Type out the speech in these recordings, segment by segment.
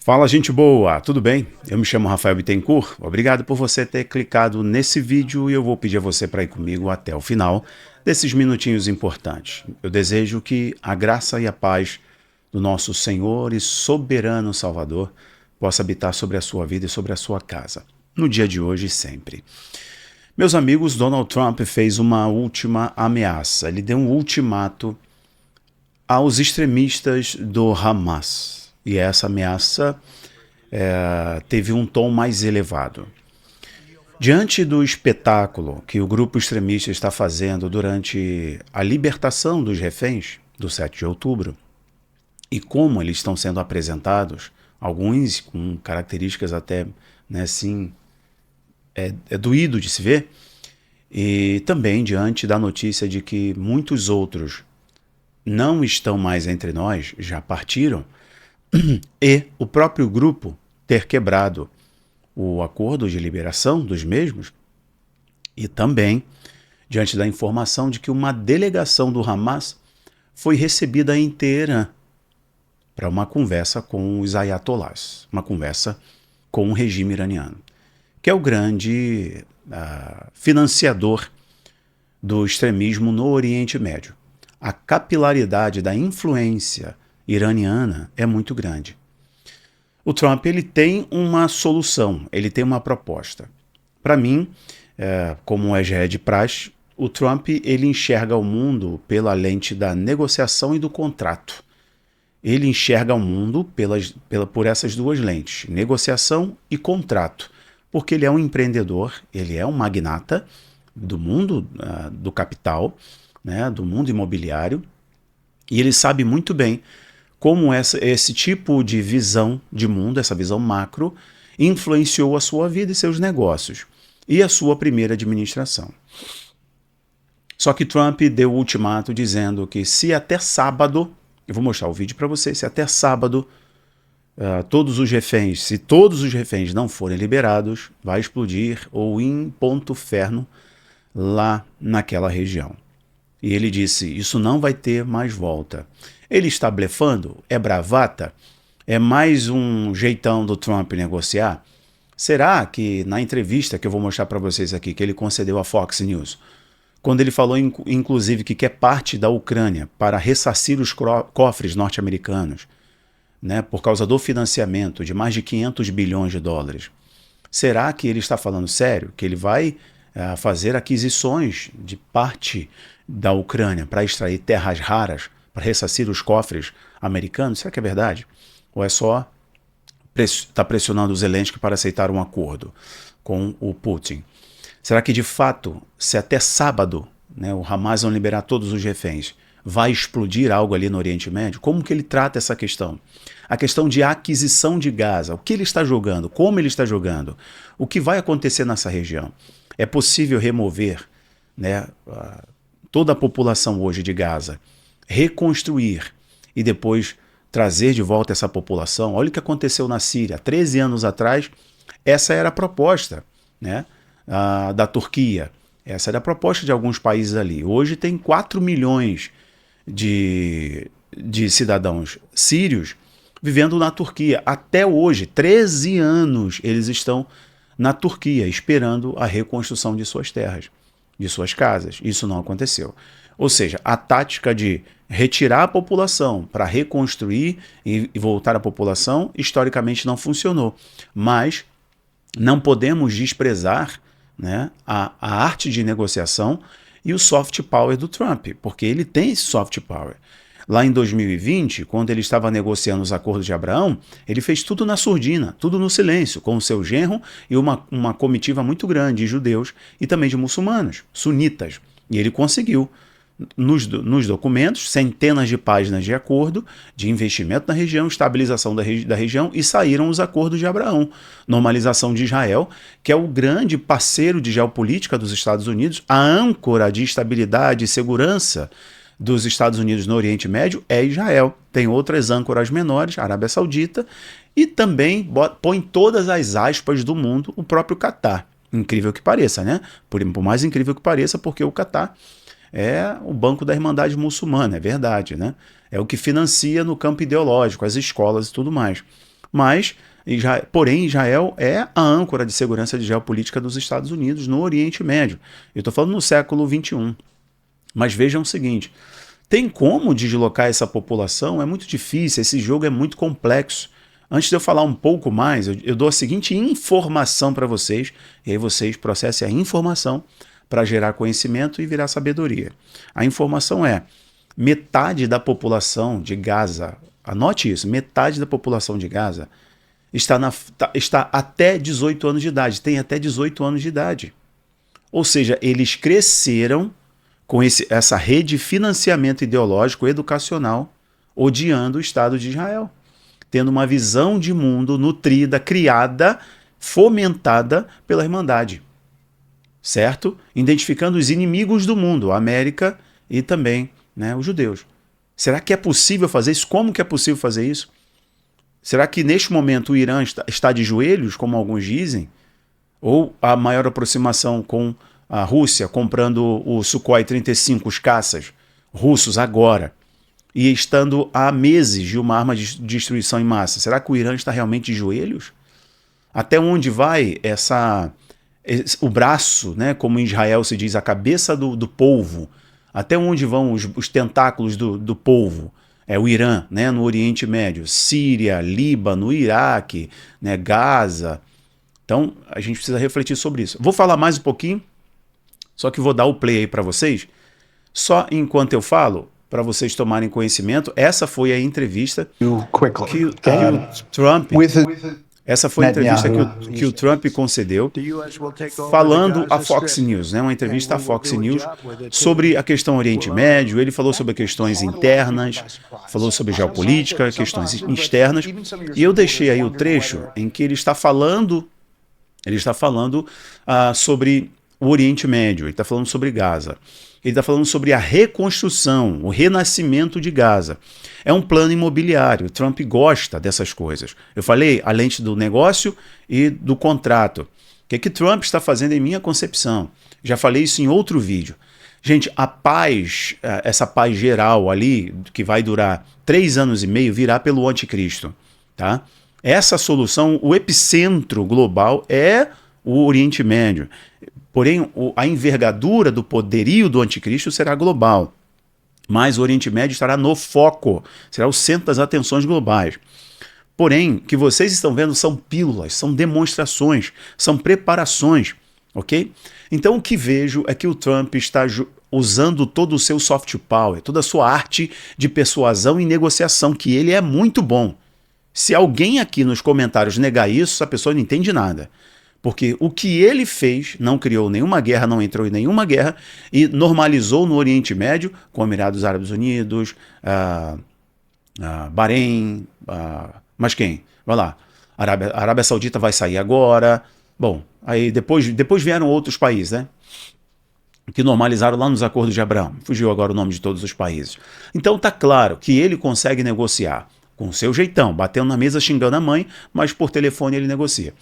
Fala, gente boa, tudo bem? Eu me chamo Rafael Bittencourt. Obrigado por você ter clicado nesse vídeo e eu vou pedir a você para ir comigo até o final desses minutinhos importantes. Eu desejo que a graça e a paz do nosso Senhor e soberano Salvador possa habitar sobre a sua vida e sobre a sua casa, no dia de hoje e sempre. Meus amigos, Donald Trump fez uma última ameaça. Ele deu um ultimato aos extremistas do Hamas. E essa ameaça teve um tom mais elevado. Diante do espetáculo que o grupo extremista está fazendo durante a libertação dos reféns do 7 de outubro, e como eles estão sendo apresentados, alguns com características até, né, assim, é doído de se ver, e também diante da notícia de que muitos outros não estão mais entre nós, já partiram, e o próprio grupo ter quebrado o acordo de liberação dos mesmos, e também diante da informação de que uma delegação do Hamas foi recebida em Teherã para uma conversa com os ayatolás, uma conversa com o regime iraniano, que é o grande financiador do extremismo no Oriente Médio. A capilaridade da influência iraniana é muito grande. O Trump ele tem uma solução, ele tem uma proposta. Para mim, como já é de praxe, o Trump ele enxerga o mundo pela lente da negociação e do contrato. Ele enxerga o mundo por essas duas lentes, negociação e contrato, porque ele é um empreendedor, ele é um magnata do mundo do capital, né, do mundo imobiliário, e ele sabe muito bem como esse tipo de visão de mundo, essa visão macro, influenciou a sua vida e seus negócios, e a sua primeira administração. Só que Trump deu o ultimato dizendo que se até sábado, eu vou mostrar o vídeo para vocês, se até sábado se todos os reféns não forem liberados, vai explodir ou em ponto ferno lá naquela região. E ele disse, isso não vai ter mais volta. Ele está blefando? É bravata? É mais um jeitão do Trump negociar? Será que na entrevista que eu vou mostrar para vocês aqui, que ele concedeu à Fox News, quando ele falou inclusive que quer parte da Ucrânia para ressarcir os cofres norte-americanos, né, por causa do financiamento de mais de 500 bilhões de dólares, será que ele está falando sério? Que ele vai fazer aquisições de parte da Ucrânia para extrair terras raras, para ressarcir os cofres americanos? Será que é verdade? Ou é só está pressionando o Zelensky para aceitar um acordo com o Putin? Será que de fato, se até sábado, né, o Hamas não liberar todos os reféns, vai explodir algo ali no Oriente Médio? Como que ele trata essa questão? A questão de aquisição de Gaza, o que ele está jogando, como ele está jogando, o que vai acontecer nessa região? É possível remover, né, toda a população hoje de Gaza, reconstruir e depois trazer de volta essa população? Olha o que aconteceu na Síria. 13 anos atrás, essa era a proposta, né, da Turquia. Essa era a proposta de alguns países ali. Hoje tem 4 milhões de cidadãos sírios vivendo na Turquia. Até hoje, 13 anos, eles estão na Turquia esperando a reconstrução de suas terras, de suas casas. Isso não aconteceu. Ou seja, a tática de retirar a população para reconstruir e voltar a população, historicamente não funcionou. Mas não podemos desprezar, né, a arte de negociação e o soft power do Trump, porque ele tem esse soft power. Lá em 2020, quando ele estava negociando os acordos de Abraão, ele fez tudo na surdina, tudo no silêncio, com o seu genro e uma comitiva muito grande de judeus e também de muçulmanos, sunitas. E ele conseguiu, nos documentos, centenas de páginas de acordo, de investimento na região, estabilização da região, e saíram os acordos de Abraão, normalização de Israel, que é o grande parceiro de geopolítica dos Estados Unidos, a âncora de estabilidade e segurança dos Estados Unidos no Oriente Médio é Israel. Tem outras âncoras menores, Arábia Saudita, e também põe todas as aspas do mundo o próprio Catar. Incrível que pareça, né? Por mais incrível que pareça, porque o Catar é o banco da Irmandade Muçulmana, é verdade, né? É o que financia no campo ideológico, as escolas e tudo mais. Porém, Israel é a âncora de segurança de geopolítica dos Estados Unidos no Oriente Médio. Eu estou falando no século XXI. Mas vejam o seguinte, tem como deslocar essa população? É muito difícil, esse jogo é muito complexo. Antes de eu falar um pouco mais, eu dou a seguinte informação para vocês, e aí vocês processem a informação para gerar conhecimento e virar sabedoria. A informação é: metade da população de Gaza, anote isso, metade da população de Gaza está até 18 anos de idade, tem até 18 anos de idade. Ou seja, eles cresceram com essa rede de financiamento ideológico educacional, odiando o Estado de Israel, tendo uma visão de mundo nutrida, criada, fomentada pela Irmandade, certo? Identificando os inimigos do mundo, a América e também, né, os judeus. Será que é possível fazer isso? Como que é possível fazer isso? Será que neste momento o Irã está de joelhos, como alguns dizem? Ou a maior aproximação com a Rússia, comprando o Sukhoi 35, os caças russos agora, e estando há meses de uma arma de destruição em massa? Será que o Irã está realmente de joelhos? Até onde vai o braço, né, como em Israel se diz, a cabeça do polvo? Até onde vão os tentáculos do polvo? O Irã, né, no Oriente Médio, Síria, Líbano, Iraque, né, Gaza. Então, a gente precisa refletir sobre isso. Vou falar mais um pouquinho, só que vou dar o play aí para vocês. Só enquanto eu falo, para vocês tomarem conhecimento, essa foi a entrevista que o Trump... Essa foi a entrevista que o Trump concedeu, falando à Fox News, né, uma entrevista à Fox News sobre a questão Oriente Médio. Ele falou sobre questões internas, falou sobre geopolítica, questões externas, e eu deixei aí o trecho em que ele está falando sobre o Oriente Médio, ele está falando sobre Gaza. Ele está falando sobre a reconstrução, o renascimento de Gaza. É um plano imobiliário. O Trump gosta dessas coisas. Eu falei a lente do negócio e do contrato. O que Trump está fazendo em minha concepção? Já falei isso em outro vídeo. Gente, a paz, essa paz geral ali, que vai durar 3 anos e meio, virá pelo anticristo. Tá? Essa solução, o epicentro global é o Oriente Médio. Porém, a envergadura do poderio do anticristo será global. Mas o Oriente Médio estará no foco, será o centro das atenções globais. Porém, o que vocês estão vendo são pílulas, são demonstrações, são preparações, ok? Então o que vejo é que o Trump está usando todo o seu soft power, toda a sua arte de persuasão e negociação, que ele é muito bom. Se alguém aqui nos comentários negar isso, a pessoa não entende nada. Porque o que ele fez, não criou nenhuma guerra, não entrou em nenhuma guerra e normalizou no Oriente Médio, com Emirados Árabes Unidos, Bahrein, mas quem? Vai lá, a Arábia Saudita vai sair agora. Bom, aí depois vieram outros países, né? Que normalizaram lá nos acordos de Abraão. Fugiu agora o nome de todos os países. Então tá claro que ele consegue negociar com o seu jeitão, batendo na mesa, xingando a mãe, mas por telefone ele negocia.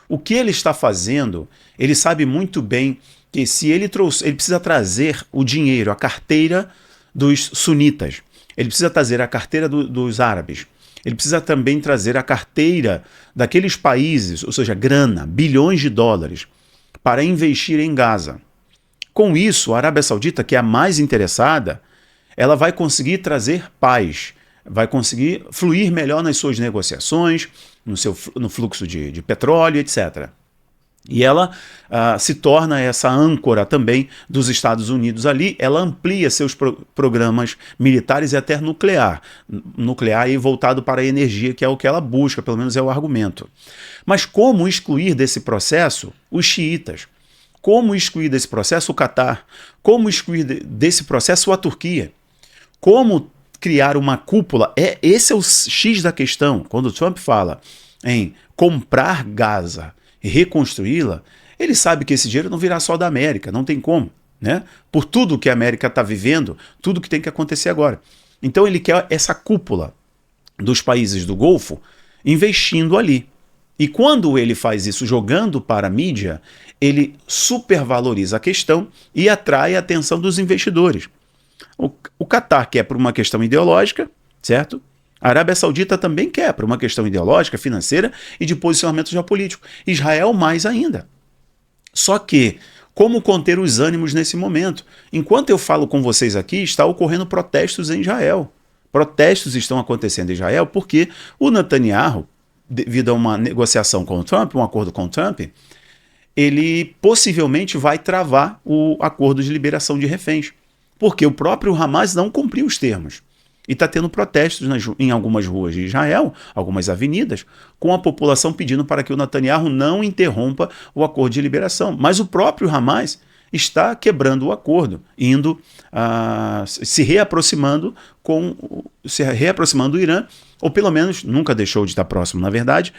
O que ele está fazendo, ele sabe muito bem que se ele precisa trazer o dinheiro, a carteira dos sunitas, ele precisa trazer a carteira dos árabes, ele precisa também trazer a carteira daqueles países, ou seja, grana, bilhões de dólares, para investir em Gaza. Com isso, a Arábia Saudita, que é a mais interessada, ela vai conseguir trazer paz, vai conseguir fluir melhor nas suas negociações, no fluxo de petróleo, etc. E ela se torna essa âncora também dos Estados Unidos ali, ela amplia seus programas militares e até nuclear e voltado para a energia, que é o que ela busca, pelo menos é o argumento. Mas como excluir desse processo os xiitas? Como excluir desse processo o Catar? Como excluir desse processo a Turquia? Como criar uma cúpula? Esse é o X da questão. Quando o Trump fala em comprar Gaza e reconstruí-la, ele sabe que esse dinheiro não virá só da América, não tem como, né? Por tudo que a América está vivendo, tudo que tem que acontecer agora. Então ele quer essa cúpula dos países do Golfo investindo ali. E quando ele faz isso jogando para a mídia, ele supervaloriza a questão e atrai a atenção dos investidores. O Catar quer por uma questão ideológica, certo? A Arábia Saudita também quer, por uma questão ideológica, financeira e de posicionamento geopolítico. Israel mais ainda. Só que, como conter os ânimos nesse momento? Enquanto eu falo com vocês aqui, está ocorrendo protestos em Israel. Protestos estão acontecendo em Israel porque o Netanyahu, devido a uma negociação com o Trump, um acordo com o Trump, ele possivelmente vai travar o acordo de liberação de reféns, porque o próprio Hamas não cumpriu os termos. E está tendo protestos em algumas ruas de Israel, algumas avenidas, com a população pedindo para que o Netanyahu não interrompa o acordo de liberação. Mas o próprio Hamas está quebrando o acordo, se reaproximando do Irã, ou pelo menos nunca deixou de estar próximo, na verdade.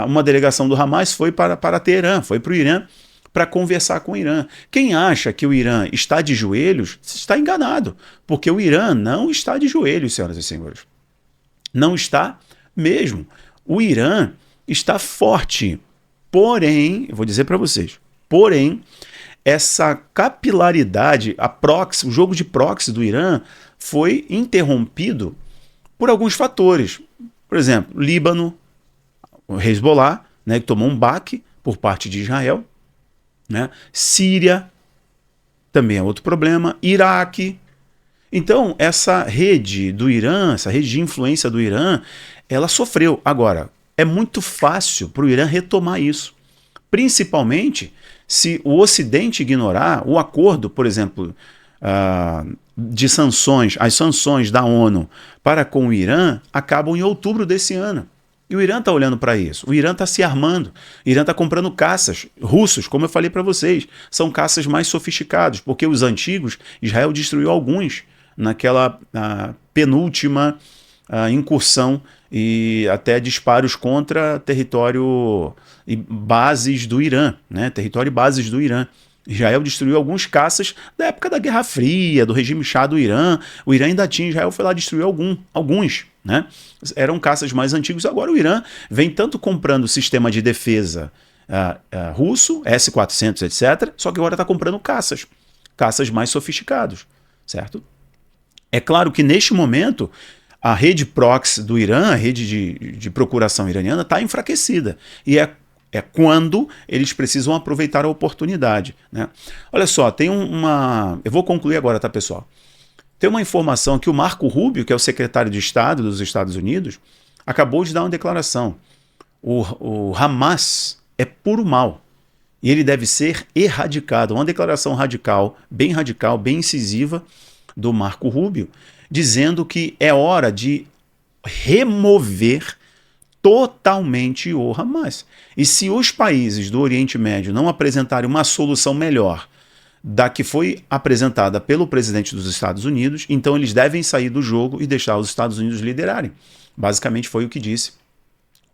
Uma delegação do Hamas foi para Teherã, foi para o Irã, para conversar com o Irã. Quem acha que o Irã está de joelhos, está enganado, porque o Irã não está de joelhos, senhoras e senhores. Não está mesmo. O Irã está forte, porém, eu vou dizer para vocês, essa capilaridade, o jogo de proxy do Irã foi interrompido por alguns fatores. Por exemplo, Líbano, o Hezbollah, né, que tomou um baque por parte de Israel, né? Síria também é outro problema, Iraque. Então, essa rede do Irã, essa rede de influência do Irã, ela sofreu. Agora, é muito fácil para o Irã retomar isso, principalmente se o Ocidente ignorar o acordo, por exemplo, de sanções, as sanções da ONU para com o Irã acabam em outubro desse ano. E o Irã está olhando para isso. O Irã está se armando. O Irã está comprando caças russos, como eu falei para vocês. São caças mais sofisticados, porque os antigos, Israel destruiu alguns naquela penúltima incursão e até disparos contra território e bases do Irã, né? Território e bases do Irã. Israel destruiu alguns caças da época da Guerra Fria, do regime Shah do Irã. O Irã ainda tinha, Israel foi lá destruir alguns, né? Eram caças mais antigos. Agora o Irã vem tanto comprando sistema de defesa russo, S-400, etc., só que agora está comprando caças mais sofisticados, certo? É claro que neste momento a rede proxy do Irã, a rede de procuração iraniana, está enfraquecida. E é quando eles precisam aproveitar a oportunidade, né? Olha só, tem eu vou concluir agora, tá, pessoal? Tem uma informação que o Marco Rubio, que é o secretário de Estado dos Estados Unidos, acabou de dar uma declaração. O Hamas é puro mal e ele deve ser erradicado. Uma declaração radical, bem incisiva do Marco Rubio, dizendo que é hora de remover totalmente o Hamas. E se os países do Oriente Médio não apresentarem uma solução melhor da que foi apresentada pelo presidente dos Estados Unidos, então eles devem sair do jogo e deixar os Estados Unidos liderarem. Basicamente foi o que disse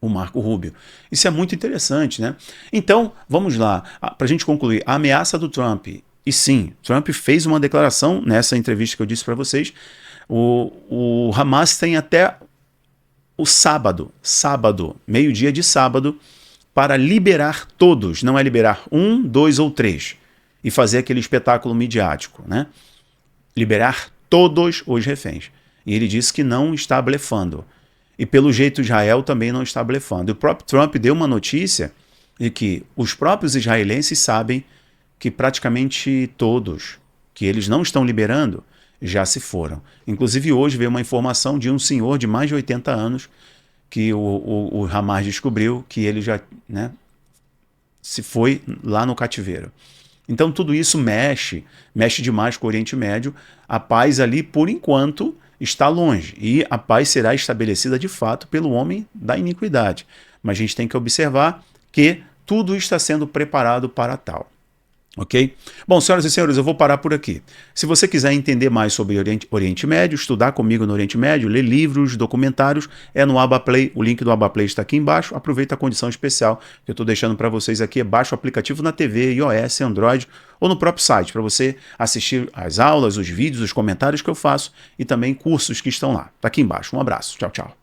o Marco Rubio. Isso é muito interessante, né? Então, vamos lá, para a gente concluir, a ameaça do Trump. E sim, Trump fez uma declaração nessa entrevista que eu disse para vocês. O Hamas tem até o sábado, meio-dia de sábado, para liberar todos, não é liberar 1, 2 ou 3, e fazer aquele espetáculo midiático, né? Liberar todos os reféns. E ele disse que não está blefando. E pelo jeito Israel também não está blefando. O próprio Trump deu uma notícia de que os próprios israelenses sabem que praticamente todos que eles não estão liberando já se foram. Inclusive hoje veio uma informação de um senhor de mais de 80 anos que o Hamas descobriu que ele já, né, se foi lá no cativeiro. Então tudo isso mexe demais com o Oriente Médio. A paz ali, por enquanto, está longe. E a paz será estabelecida de fato pelo homem da iniquidade. Mas a gente tem que observar que tudo está sendo preparado para tal. Ok? Bom, senhoras e senhores, eu vou parar por aqui. Se você quiser entender mais sobre Oriente Médio, estudar comigo no Oriente Médio, ler livros, documentários, é no Abaplay. O link do Abaplay está aqui embaixo. Aproveita a condição especial que eu estou deixando para vocês aqui. Baixa o aplicativo na TV, iOS, Android ou no próprio site para você assistir as aulas, os vídeos, os comentários que eu faço e também cursos que estão lá. Está aqui embaixo. Um abraço. Tchau, tchau.